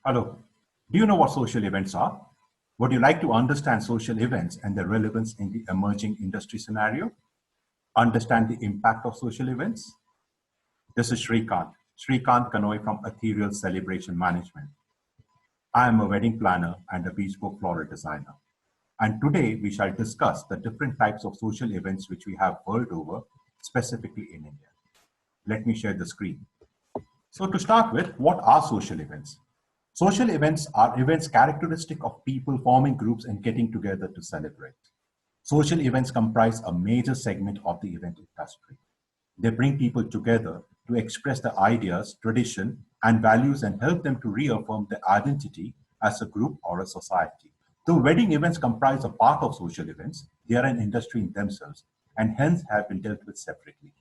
Hello. Do you know what social events are? Would you like to understand social events and their relevance in the emerging industry scenario? Understand the impact of social events? This is Srikant Kanoi from Ethereal Celebration Management. I am a wedding planner and a bespoke floral designer. And today we shall discuss the different types of social events which we have world over, specifically in India. Let me share the screen. So to start with, what are social events? Social events are events characteristic of people forming groups and getting together to celebrate. Social events comprise a major segment of the event industry. They bring people together to express their ideas, tradition, and values and help them to reaffirm their identity as a group or a society. Though wedding events comprise a part of social events, they are an industry in themselves and hence have been dealt with separately.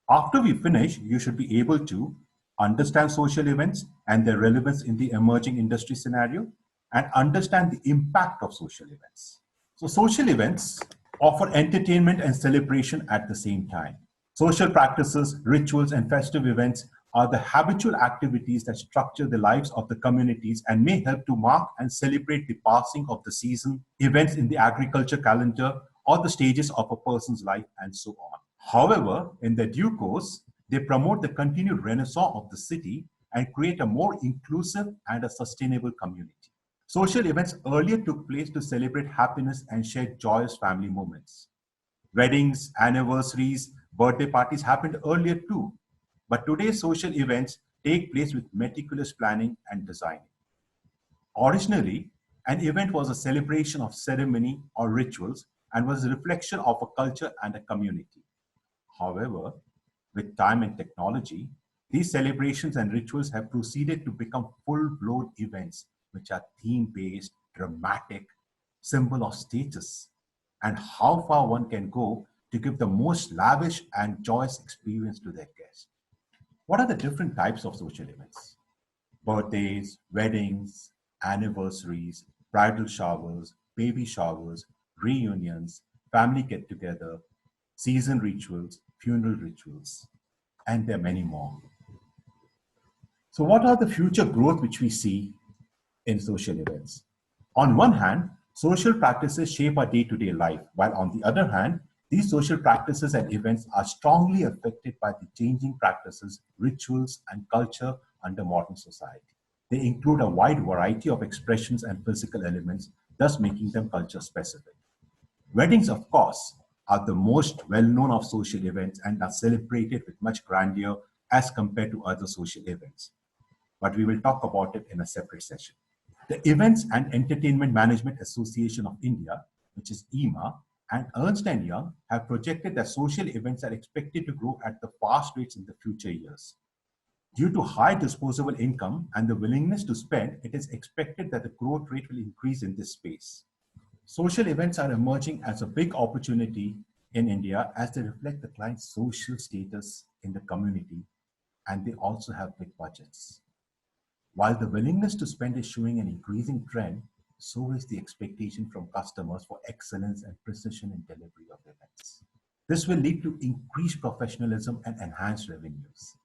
After we finish, you should be able to understand social events and their relevance in the emerging industry scenario and understand the impact of social events. So social events offer entertainment and celebration at the same time. Social practices, rituals, and festive events are the habitual activities that structure the lives of the communities and may help to mark and celebrate the passing of the season, events in the agriculture calendar, or the stages of a person's life, and so on. However, in their due course, they promote the continued renaissance of the city and create a more inclusive and a sustainable community. Social events earlier took place to celebrate happiness and share joyous family moments. Weddings, anniversaries, birthday parties happened earlier too, but today's social events take place with meticulous planning and designing. Originally, an event was a celebration of ceremony or rituals and was a reflection of a culture and a community. However, with time and technology, these celebrations and rituals have proceeded to become full-blown events which are theme-based, dramatic, symbol of status, and how far one can go to give the most lavish and joyous experience to their guests. What are the different types of social events? Birthdays, weddings, anniversaries, bridal showers, baby showers, reunions, family get-together, season rituals, funeral rituals, and there are many more. So what are the future growth which we see in social events? On one hand, social practices shape our day-to-day life, while on the other hand, these social practices and events are strongly affected by the changing practices, rituals, and culture under modern society. They include a wide variety of expressions and physical elements, thus making them culture-specific. Weddings, of course, are the most well-known of social events and are celebrated with much grandeur as compared to other social events. But we will talk about it in a separate session. The Events and Entertainment Management Association of India, which is EMA, and Ernst & Young have projected that social events are expected to grow at the fast rates in the future years. Due to high disposable income and the willingness to spend, it is expected that the growth rate will increase in this space. Social events are emerging as a big opportunity in India as they reflect the client's social status in the community, and they also have big budgets. While the willingness to spend is showing an increasing trend, so is the expectation from customers for excellence and precision in delivery of events. This will lead to increased professionalism and enhanced revenues.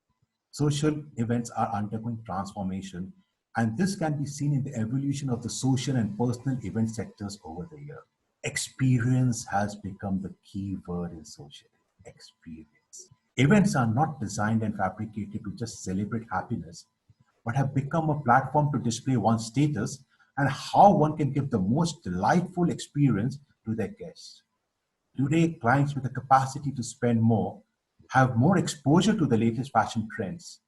Social events are undergoing transformation, and this can be seen in the evolution of the social and personal event sectors over the year. Experience has become the key word in social experience. Events are not designed and fabricated to just celebrate happiness, but have become a platform to display one's status and how one can give the most delightful experience to their guests. Today, clients with the capacity to spend more have more exposure to the latest fashion trends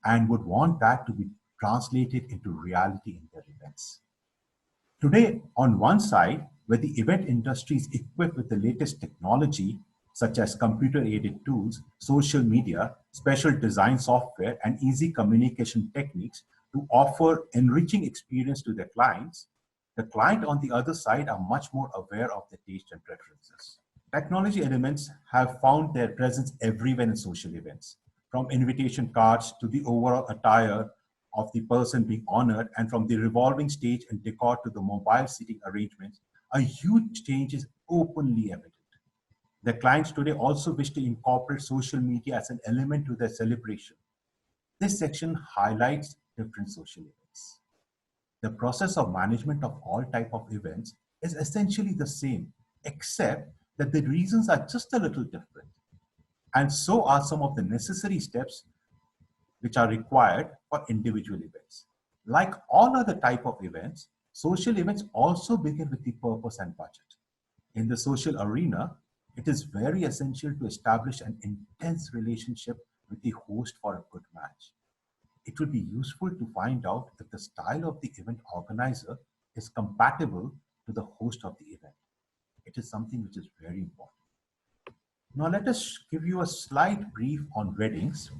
and would want that to be translated into reality in their events. Today, on one side, where the event industry is equipped with the latest technology, such as computer-aided tools, social media, special design software, and easy communication techniques to offer enriching experience to their clients, the client on the other side are much more aware of their taste and preferences. Technology elements have found their presence everywhere in social events, from invitation cards to the overall attire of the person being honored, and from the revolving stage and decor to the mobile seating arrangements, a huge change is openly evident. The clients today also wish to incorporate social media as an element to their celebration. This section highlights different social events. The process of management of all type of events is essentially the same, except that the reasons are just a little different. And so are some of the necessary steps which are required for individual events. Like all other type of events, social events also begin with the purpose and budget. In the social arena, it is very essential to establish an intense relationship with the host for a good match. It will be useful to find out if the style of the event organizer is compatible to the host of the event. It is something which is very important. Now let us give you a slight brief on weddings.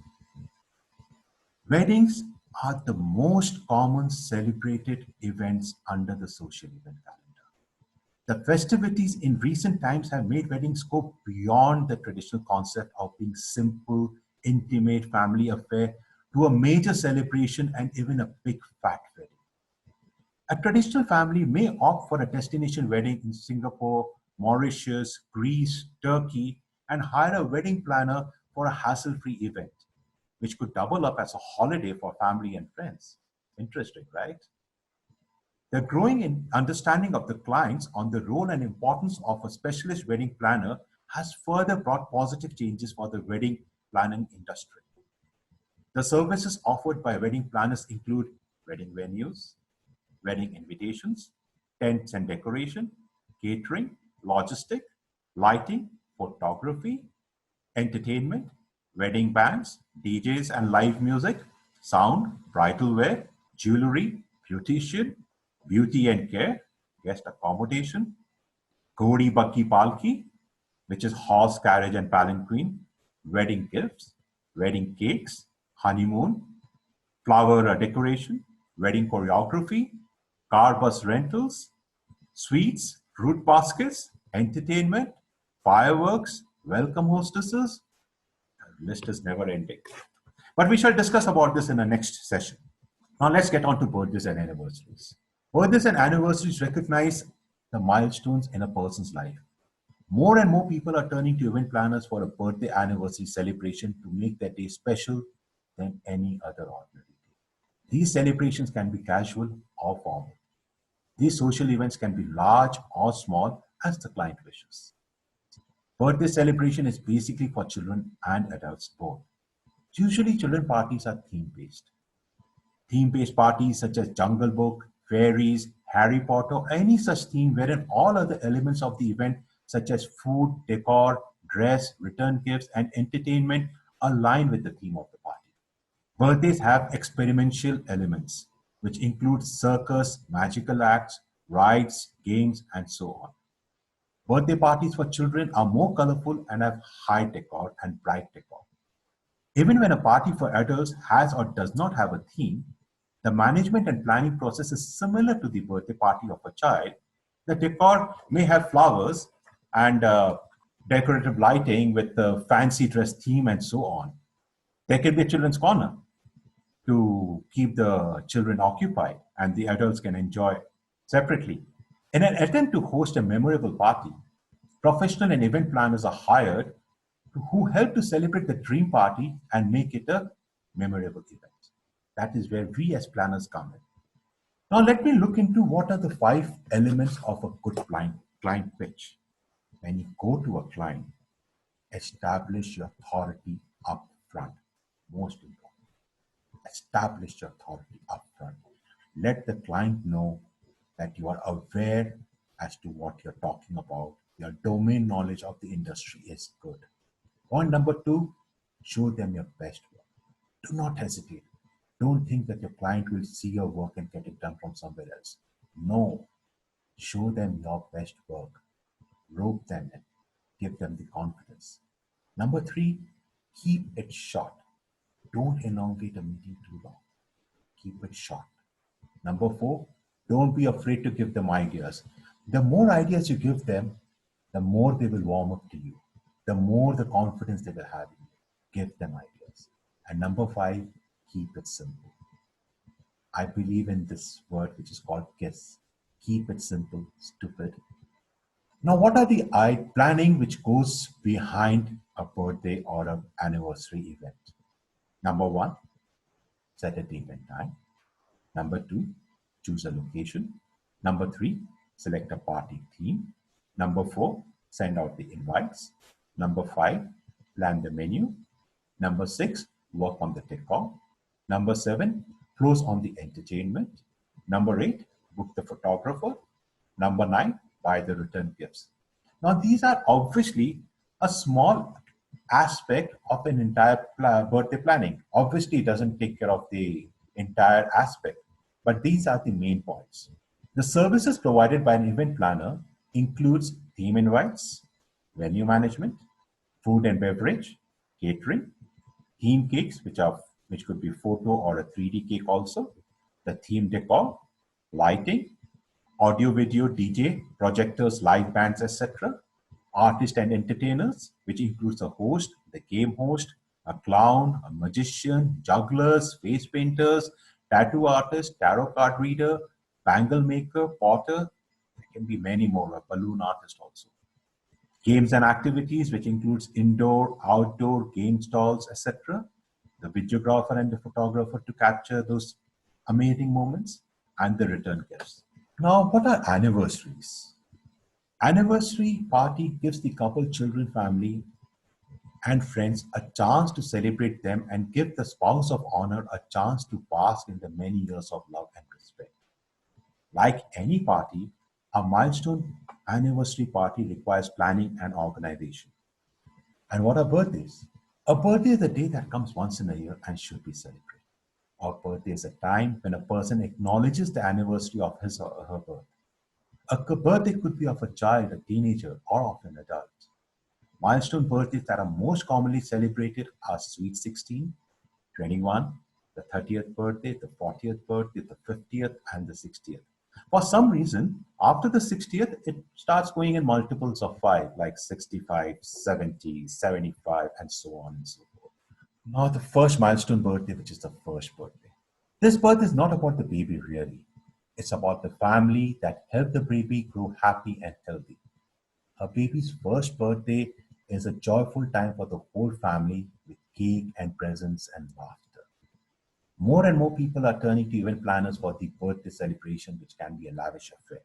Weddings are the most common celebrated events under the social event calendar. The festivities in recent times have made weddings go beyond the traditional concept of being simple, intimate family affair to a major celebration and even a big fat wedding. A traditional family may opt for a destination wedding in Singapore, Mauritius, Greece, Turkey, and hire a wedding planner for a hassle-free event, which could double up as a holiday for family and friends. Interesting, right? The growing understanding of the clients on the role and importance of a specialist wedding planner has further brought positive changes for the wedding planning industry. The services offered by wedding planners include wedding venues, wedding invitations, tents and decoration, catering, logistic, lighting, photography, entertainment, wedding bands, DJs and live music, sound, bridal wear, jewelry, beautician, beauty and care, guest accommodation, Godi Bakki Palki, which is horse carriage and palanquin, wedding gifts, wedding cakes, honeymoon, flower decoration, wedding choreography, car bus rentals, sweets, fruit baskets, entertainment, fireworks, welcome hostesses. The list is never ending. But we shall discuss about this in the next session. Now let's get on to birthdays and anniversaries. Birthdays and anniversaries recognize the milestones in a person's life. More and more people are turning to event planners for a birthday anniversary celebration to make their day special than any other ordinary day. These celebrations can be casual or formal. These social events can be large or small as the client wishes. Birthday celebration is basically for children and adults both. Usually children parties are theme-based. Theme-based parties such as Jungle Book, Fairies, Harry Potter, or any such theme wherein all other elements of the event such as food, decor, dress, return gifts, and entertainment align with the theme of the party. Birthdays have experiential elements, which include circus, magical acts, rides, games, and so on. Birthday parties for children are more colorful and have high decor and bright decor. Even when a party for adults has or does not have a theme, the management and planning process is similar to the birthday party of a child. The decor may have flowers and decorative lighting with the fancy dress theme and so on. There can be a children's corner to keep the children occupied and the adults can enjoy separately. In an attempt to host a memorable party, professional and event planners are hired who help to celebrate the dream party and make it a memorable event. That is where we as planners come in. Now let me look into what are the 5 elements of a good client pitch. When you go to a client, establish your authority up front. Most important. Establish your authority up front. Let the client know that you are aware as to what you're talking about. Your domain knowledge of the industry is good. Point number 2, show them your best work. Do not hesitate. Don't think that your client will see your work and get it done from somewhere else. No, show them your best work. Rope them in. Give them the confidence. Number 3, keep it short. Don't elongate a meeting too long. Keep it short. Number 4, don't be afraid to give them ideas. The more ideas you give them, the more they will warm up to you. The more the confidence they will have in you. Give them ideas. And number 5, keep it simple. I believe in this word which is called KISS. Keep it simple, stupid. Now, what are the planning which goes behind a birthday or an anniversary event? Number 1, set a date and time. Number 2, choose a location. Number 3, select a party theme. Number 4, send out the invites. Number 5, plan the menu. Number 6, work on the decor. Number 7, close on the entertainment. Number 8, book the photographer. Number 9, buy the return gifts. Now, these are obviously a small aspect of an entire birthday planning. Obviously, it doesn't take care of the entire aspect, but these are the main points. The services provided by an event planner includes theme invites, venue management, food and beverage, catering, theme cakes, which could be photo or a 3D cake also, the theme decor, lighting, audio, video, DJ, projectors, live bands, etc., artists and entertainers, which includes a host, the game host, a clown, a magician, jugglers, face painters, tattoo artist, tarot card reader, bangle maker, potter. There can be many more, a balloon artist also. Games and activities, which includes indoor, outdoor, game stalls, etc. The videographer and the photographer to capture those amazing moments, and the return gifts. Now, what are anniversaries? Anniversary party gives the couple, children, family, and friends a chance to celebrate them and give the spouse of honor a chance to bask in the many years of love and respect. Like any party, a milestone anniversary party requires planning and organization. And what are birthdays? A birthday is a day that comes once in a year and should be celebrated. A birthday is a time when a person acknowledges the anniversary of his or her birth. A birthday could be of a child, a teenager, or of an adult. Milestone birthdays that are most commonly celebrated are Sweet 16, 21, the 30th birthday, the 40th birthday, the 50th, and the 60th. For some reason, after the 60th, it starts going in multiples of 5, like 65, 70, 75, and so on and so forth. Now, the first milestone birthday, which is the first birthday. This birth is not about the baby, really. It's about the family that helped the baby grow happy and healthy. A baby's first birthday is a joyful time for the whole family with cake and presents and laughter. More and more people are turning to event planners for the birthday celebration, which can be a lavish affair.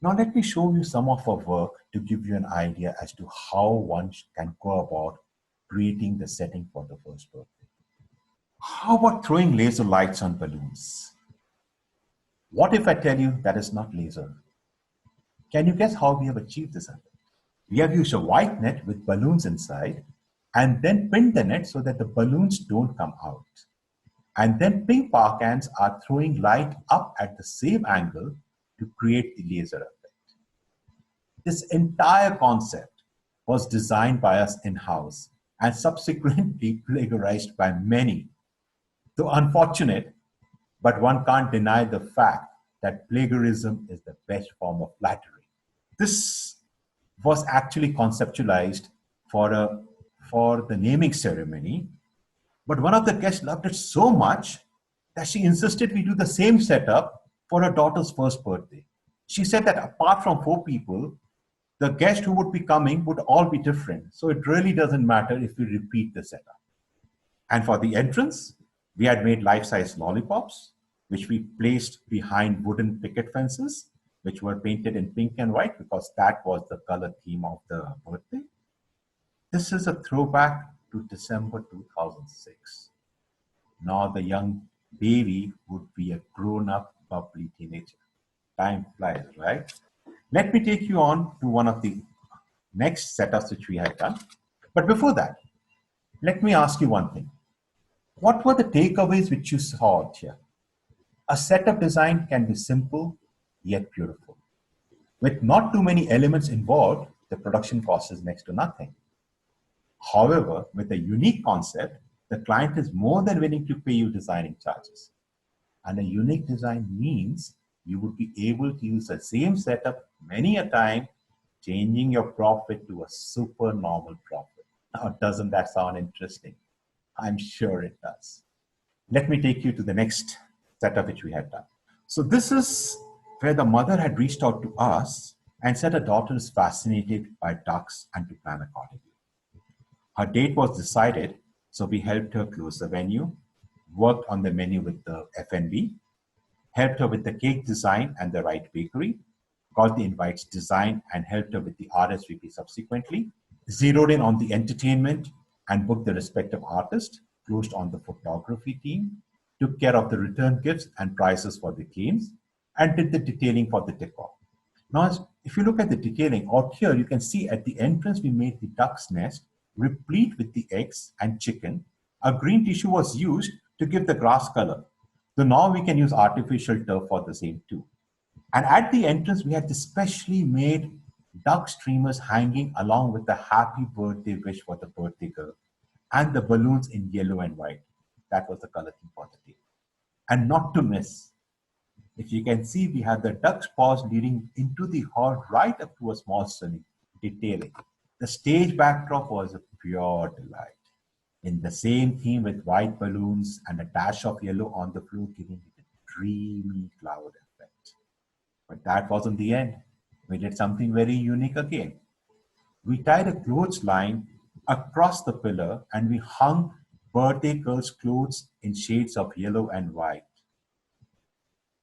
Now, let me show you some of our work to give you an idea as to how one can go about creating the setting for the first birthday. How about throwing laser lights on balloons? What if I tell you that is not laser? Can you guess how we have achieved this effect? We have used a white net with balloons inside and then pinned the net so that the balloons don't come out. And then pink power cans are throwing light up at the same angle to create the laser effect. This entire concept was designed by us in-house and subsequently plagiarized by many. Though unfortunate, but one can't deny the fact that plagiarism is the best form of flattery. This was actually conceptualized for the naming ceremony, but one of the guests loved it so much that she insisted we do the same setup for her daughter's first birthday. She said that apart from 4 people, the guest who would be coming would all be different. So it really doesn't matter if we repeat the setup. And for the entrance, we had made life-size lollipops, which we placed behind wooden picket fences, which were painted in pink and white because that was the color theme of the birthday. This is a throwback to December 2006. Now the young baby would be a grown-up, bubbly teenager. Time flies, right? Let me take you on to one of the next setups which we had done. But before that, let me ask you one thing. What were the takeaways which you saw here? A setup design can be simple yet beautiful. With not too many elements involved, the production cost is next to nothing. However, with a unique concept, the client is more than willing to pay you designing charges. And a unique design means you would be able to use the same setup many a time, changing your profit to a super normal profit. Now, doesn't that sound interesting? I'm sure it does. Let me take you to the next setup which we had done. So this is where the mother had reached out to us and said her daughter is fascinated by ducks and to plan accordingly. Her date was decided, so we helped her close the venue, worked on the menu with the F&B, helped her with the cake design and the right bakery, got the invites designed and helped her with the RSVP subsequently, zeroed in on the entertainment and booked the respective artist, closed on the photography team, took care of the return gifts and prices for the games, and did the detailing for the decor. Now, if you look at the detailing out here, you can see at the entrance we made the duck's nest, replete with the eggs and chicken. A green tissue was used to give the grass color. So now we can use artificial turf for the same too. And at the entrance, we had the specially made duck streamers hanging along with the happy birthday wish for the birthday girl and the balloons in yellow and white. That was the color theme for the day. And not to miss, if you can see, we had the duck's paws leading into the hall right up to a small sunny detailing. The stage backdrop was a pure delight. In the same theme with white balloons and a dash of yellow on the floor, giving it a dreamy cloud effect. But that wasn't the end. We did something very unique again. We tied a clothesline across the pillar and we hung birthday girl's clothes in shades of yellow and white.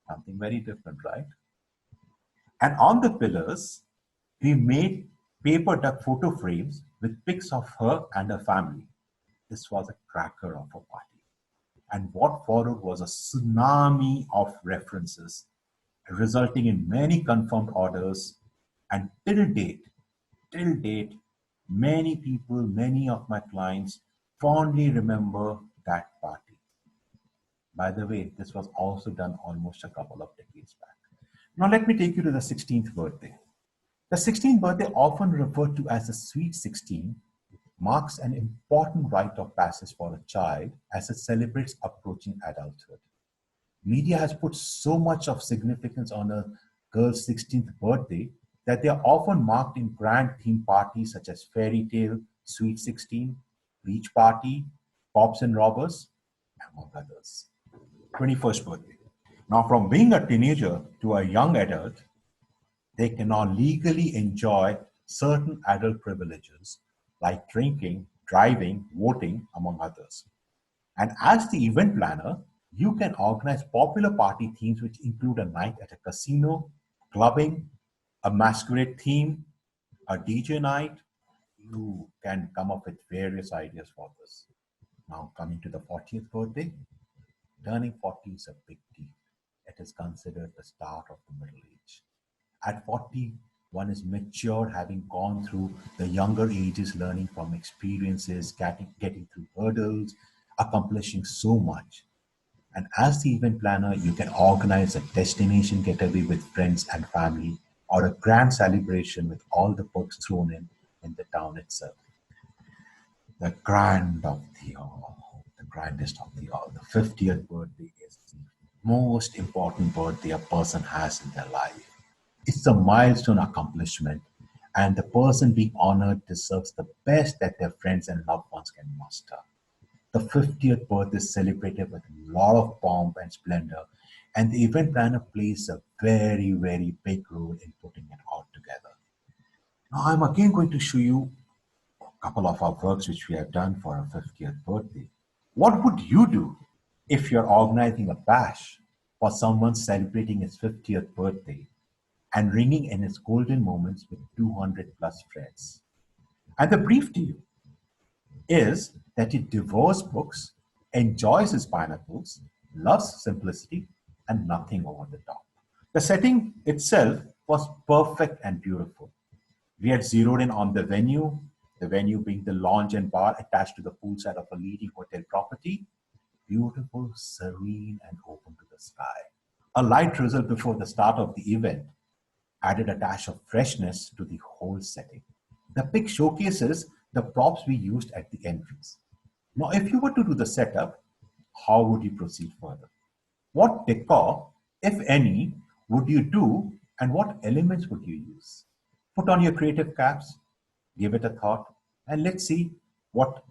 Something very different, right? And on the pillars, we made paper duck photo frames with pics of her and her family. This was a cracker of a party. And what followed was a tsunami of references, resulting in many confirmed orders. And till date, many people, many of my clients fondly remember that party. By the way, this was also done almost a couple of decades back. Now let me take you to the 16th birthday. The 16th birthday, often referred to as the Sweet 16, marks an important rite of passage for a child as it celebrates approaching adulthood. Media has put so much of significance on a girl's 16th birthday that they are often marked in grand theme parties such as Fairy Tale, Sweet 16, Beach Party, Cops and Robbers, among others. 21st birthday. Now, from being a teenager to a young adult, they can now legally enjoy certain adult privileges like drinking, driving, voting, among others. And as the event planner, you can organize popular party themes which include a night at a casino, clubbing, a masquerade theme, a DJ night. You can come up with various ideas for this. Now, coming to the 40th birthday, turning 40 is a big deal. It is considered the start of the middle age. At 40, one is mature, having gone through the younger ages, learning from experiences, getting through hurdles, accomplishing so much. And as the event planner, you can organize a destination getaway with friends and family, or a grand celebration with all the perks thrown in the town itself. The grand of the all, the grandest of the all, the 50th birthday is the most important birthday a person has in their life. It's a milestone accomplishment, and the person being honored deserves the best that their friends and loved ones can muster. The 50th birthday is celebrated with a lot of pomp and splendor, and the event planner plays a very, very big role in putting it all together. Now, I'm again going to show you a couple of our works which we have done for our 50th birthday. What would you do if you're organizing a bash for someone celebrating his 50th birthday and ringing in his golden moments with 200 plus friends? And the brief to you is that he devours books, enjoys his pineapples, loves simplicity, and nothing over the top. The setting itself was perfect and beautiful. We had zeroed in on the venue being the lounge and bar attached to the poolside of a leading hotel property, beautiful, serene, and open to the sky. A light drizzle before the start of the event added a dash of freshness to the whole setting. The pic showcases the props we used at the entrance. Now, if you were to do the setup, how would you proceed further? What decor, if any, would you do, and what elements would you use? Put on your creative caps, give it a thought, and let's see what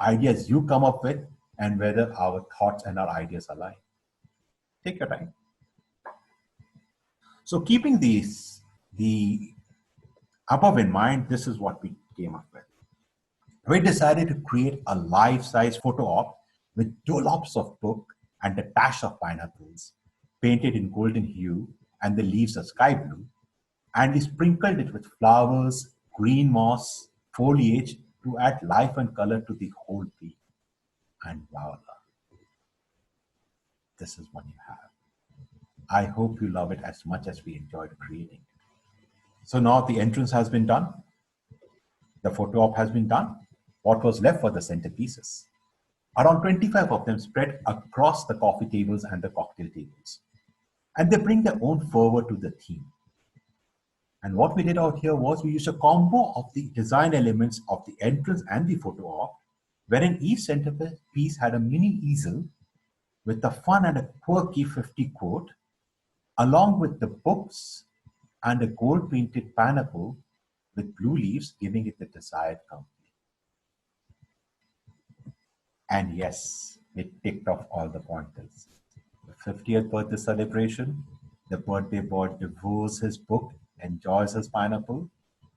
ideas you come up with and whether our thoughts and our ideas align. Take your time. So keeping the above in mind, this is what we came up with. We decided to create a life-size photo op with dollops of book and a dash of pineapples, painted in golden hue, and the leaves are sky blue, and we sprinkled it with flowers, green moss, foliage to add life and color to the whole tree. And voila, this is what you have. I hope you love it as much as we enjoyed creating it. So now the entrance has been done, the photo op has been done. What was left were the centerpieces. Around 25 of them spread across the coffee tables and the cocktail tables. And they bring their own fervor to the theme. And what we did out here was we used a combo of the design elements of the entrance and the photo op, wherein each centerpiece had a mini easel with a fun and a quirky 50 quote, along with the books and a gold painted pineapple with blue leaves, giving it the desired company. And yes, it ticked off all the pointers. The 50th birthday celebration, the birthday boy devours his book, enjoys his pineapple,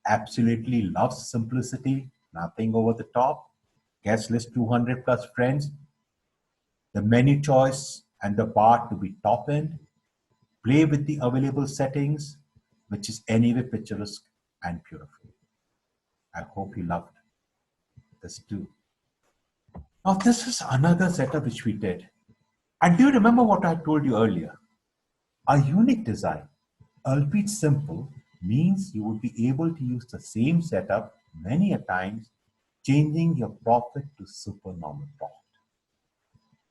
absolutely loves simplicity, nothing over the top, guest list 200 plus friends, the menu choice and the bar to be top end, play with the available settings, which is anyway picturesque and beautiful. I hope you loved this too. Now, this is another setup which we did. And do you remember what I told you earlier? A unique design, albeit simple, means you will be able to use the same setup many a times, changing your profit to supernormal profit.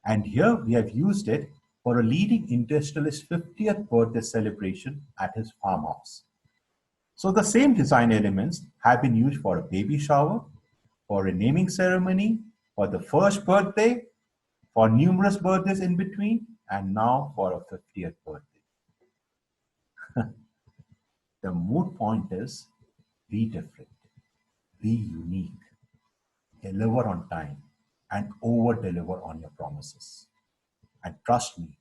And here we have used it for a leading industrialist's 50th birthday celebration at his farmhouse. So the same design elements have been used for a baby shower, for a naming ceremony, for the first birthday, for numerous birthdays in between, and now for a 50th birthday. The moot point is be different, be unique, deliver on time, and over deliver on your promises. And trust me,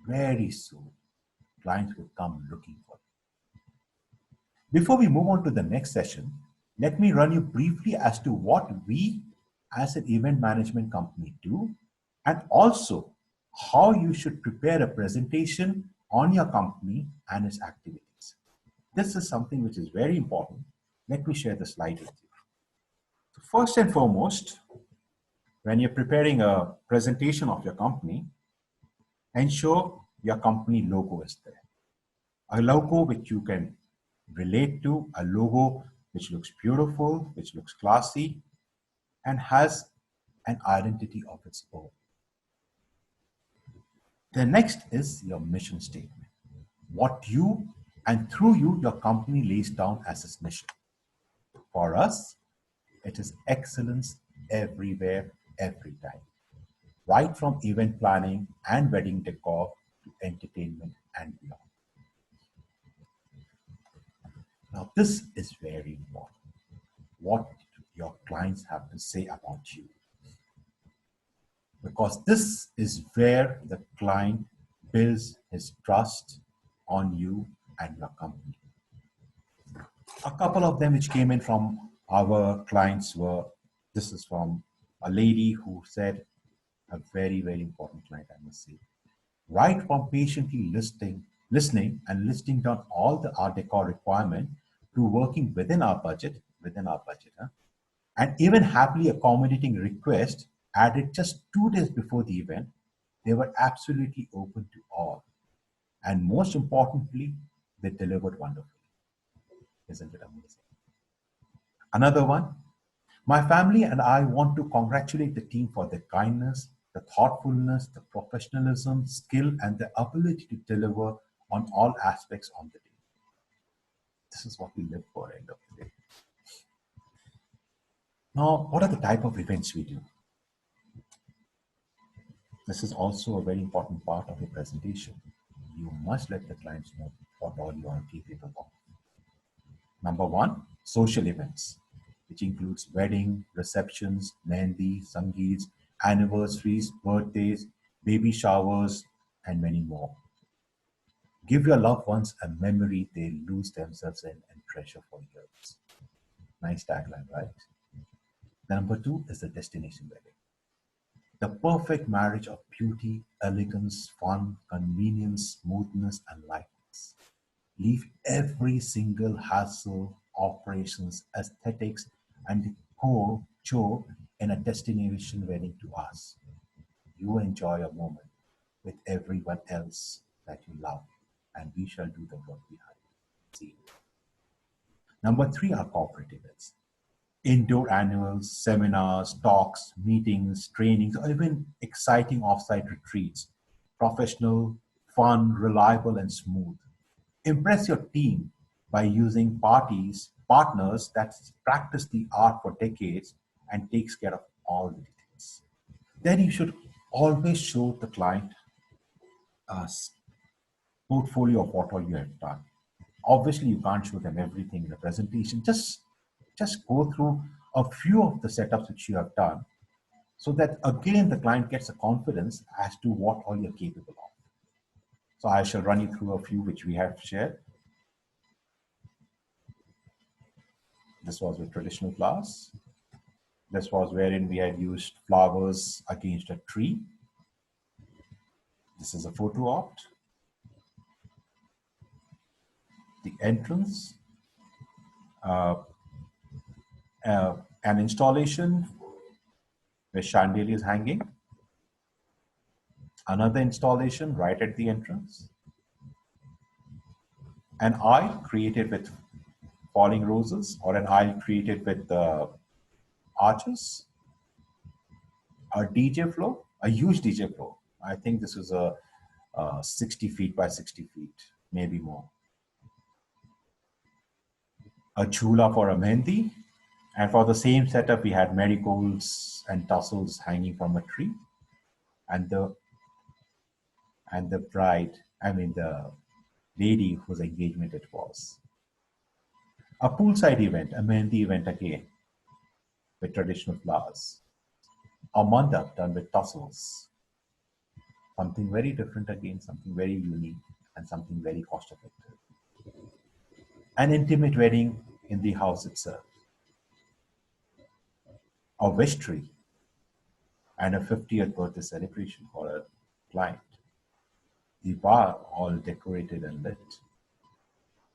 very soon, clients will come looking for you. Before we move on to the next session, let me run you briefly as to what we as an event management company do, and also how you should prepare a presentation on your company and its activities. This is something which is very important. Let me share the slide with you. So first and foremost, when you're preparing a presentation of your company, ensure your company logo is there. A logo which you can relate to, a logo which looks beautiful, which looks classy, and has an identity of its own. The next is your mission statement. What you and through you, your company lays down as its mission. For us, it is excellence everywhere, every time. Right from event planning and wedding decor to entertainment and beyond. Now, this is very important. What your clients have to say about you. Because this is where the client builds his trust on you and your company. A couple of them which came in from our clients were, this is from a lady who said, a very, very important client, I must say. Right from patiently listening and listing down all the art decor requirement to working within our budget, and even happily accommodating requests added just 2 days before the event. They were absolutely open to all. And most importantly, they delivered wonderfully. Isn't it amazing? Another one, my family and I want to congratulate the team for their kindness, the thoughtfulness, the professionalism, skill, and the ability to deliver on all aspects on the day. This is what we live for, end of the day. Now, what are the type of events we do? This is also a very important part of your presentation. You must let the clients know what all you are capable of. Number one, social events, which includes wedding, receptions, mehndi, sangeets, anniversaries, birthdays, baby showers, and many more. Give your loved ones a memory they lose themselves in and treasure for years. Nice tagline, right? Number two is the destination wedding. The perfect marriage of beauty, elegance, fun, convenience, smoothness, and lightness. Leave every single hassle, operations, aesthetics, and core chore in a destination wedding to us. You enjoy a moment with everyone else that you love, and we shall do the work behind. See. Number three are corporate events. Indoor annuals, seminars, talks, meetings, trainings, or even exciting offsite retreats. Professional, fun, reliable, and smooth. Impress your team by using partners that practice the art for decades and takes care of all the details. Then you should always show the client a portfolio of what all you have done. Obviously, you can't show them everything in the presentation. Just go through a few of the setups which you have done so that again the client gets a confidence as to what all you're capable of. So I shall run you through a few which we have shared. This was with traditional flowers. This was wherein we had used flowers against a tree. This is a photo opt. The entrance, an installation where chandelier is hanging, another installation right at the entrance, an aisle created with falling roses or an aisle created with arches, a DJ floor, a huge DJ floor. I think this is a 60 feet by 60 feet, maybe more. A chula for a mehndi, and for the same setup we had marigolds and tassels hanging from a tree, and the bride, the lady whose engagement it was. A poolside event, a mehndi event again with traditional flowers. A mandap done with tassels. Something very different again, something very unique, and something very cost effective. An intimate wedding in the house itself. A wish tree and a 50th birthday celebration for a client. The bar all decorated and lit.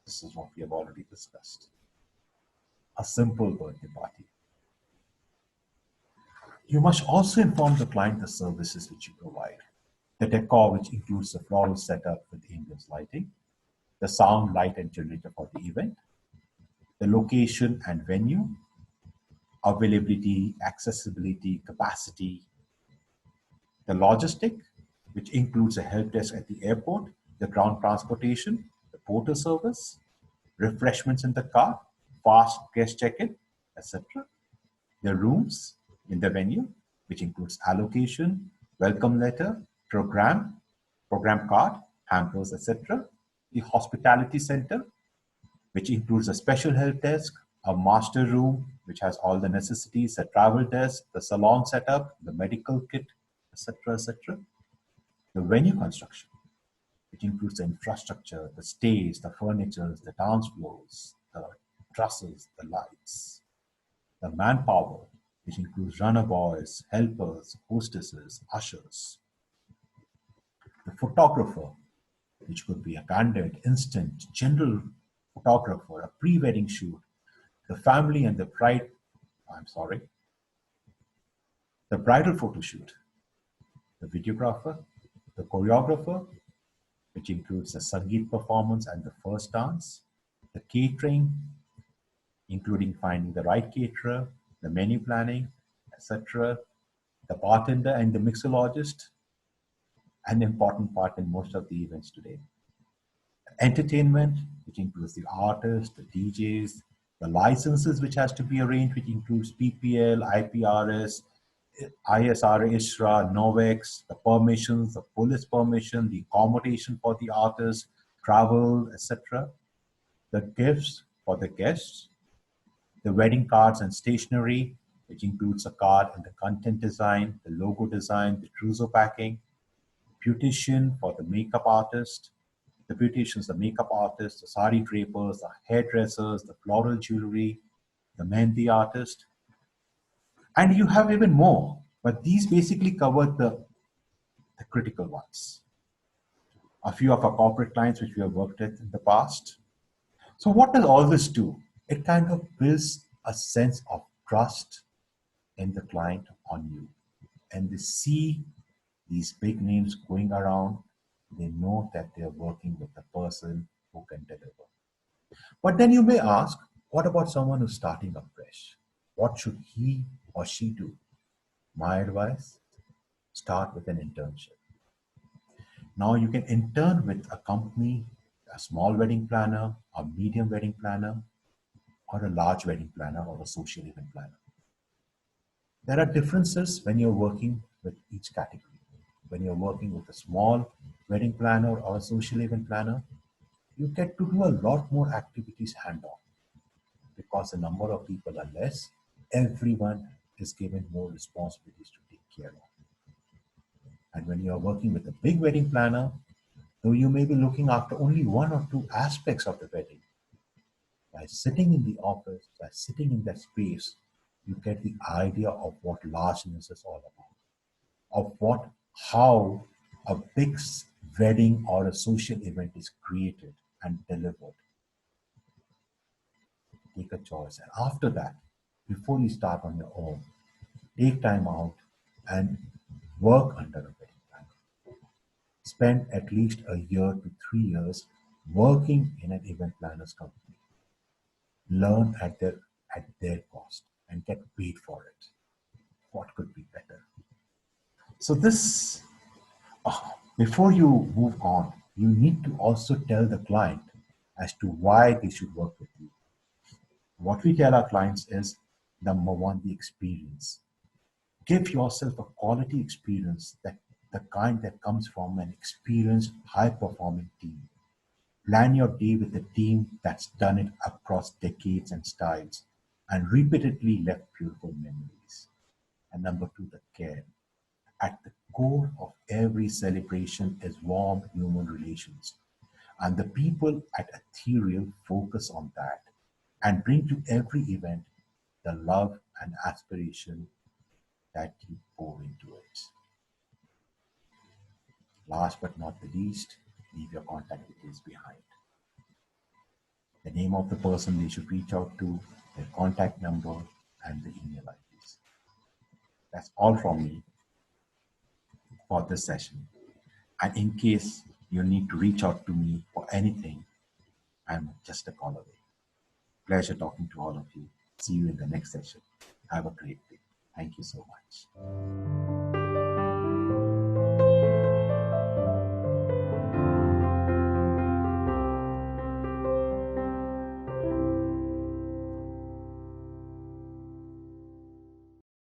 This is what we have already discussed. A simple birthday party. You must also inform the client the services which you provide. The decor, which includes the floral setup with ambience lighting, the sound, light, and generator for the event, the location and venue, availability, accessibility, capacity, the logistic, which includes a help desk at the airport, the ground transportation, the porter service, refreshments in the car, fast guest check-in, etc. The rooms in the venue, which includes allocation, welcome letter, program card, hampers, etc. The hospitality center, which includes a special help desk, a master room, which has all the necessities, a travel desk, the salon setup, the medical kit, etc., etc. The venue construction, which includes the infrastructure, the stage, the furniture, the dance floors, the trusses, the lights. The manpower, which includes runner boys, helpers, hostesses, ushers. The photographer, which could be a candid, instant, general photographer, a pre-wedding shoot, the family and the bride, the bridal photo shoot, the videographer, the choreographer, which includes the Sangeet performance and the first dance, the catering, including finding the right caterer, the menu planning, etc., the bartender and the mixologist, an important part in most of the events today. Entertainment, which includes the artists, the DJs, the licenses which has to be arranged, which includes PPL, IPRS, ISRA, ISRA, NOVEX, the permissions, the police permission, the accommodation for the artists, travel, etc. The gifts for the guests, the wedding cards and stationery, which includes a card and the content design, the logo design, the trousseau packing, beautician for the makeup artist, the beauticians, the makeup artists, the sari drapers, the hairdressers, the floral jewelry, the mehndi artist. And you have even more. But these basically cover the critical ones. A few of our corporate clients which we have worked with in the past. So what does all this do? It kind of builds a sense of trust in the client on you. And they see these big names going around, they know that they are working with the person who can deliver. But then you may ask, what about someone who's starting up fresh? What should he or she do? My advice, start with an internship. Now you can intern with a company, a small wedding planner, a medium wedding planner, or a large wedding planner or a social event planner. There are differences when you're working with each category. When you're working with a small wedding planner or a social event planner, you get to do a lot more activities hand-on because the number of people are less. Everyone is given more responsibilities to take care of. And when you're working with a big wedding planner, though you may be looking after only one or two aspects of the wedding, by sitting in the office, by sitting in that space, you get the idea of what largeness is all about, of how a big wedding or a social event is created and delivered. Take a choice. And after that, before you start on your own, take time out and work under a wedding planner. Spend at least a year to 3 years working in an event planner's company. Learn at their cost and get paid for it. What could be better? So this, before you move on, you need to also tell the client as to why they should work with you. What we tell our clients is, number one, the experience. Give yourself a quality experience, that the kind that comes from an experienced, high-performing team. Plan your day with a team that's done it across decades and styles and repeatedly left beautiful memories. And number two, the care. At the core of every celebration is warm human relations. And the people at Ethereal focus on that and bring to every event the love and aspiration that you pour into it. Last but not the least, leave your contact details behind. The name of the person they should reach out to, their contact number, and the email IDs. That's all from me for this session. And in case you need to reach out to me for anything, I'm just a call away. Pleasure talking to all of you. See you in the next session. Have a great day. Thank you so much.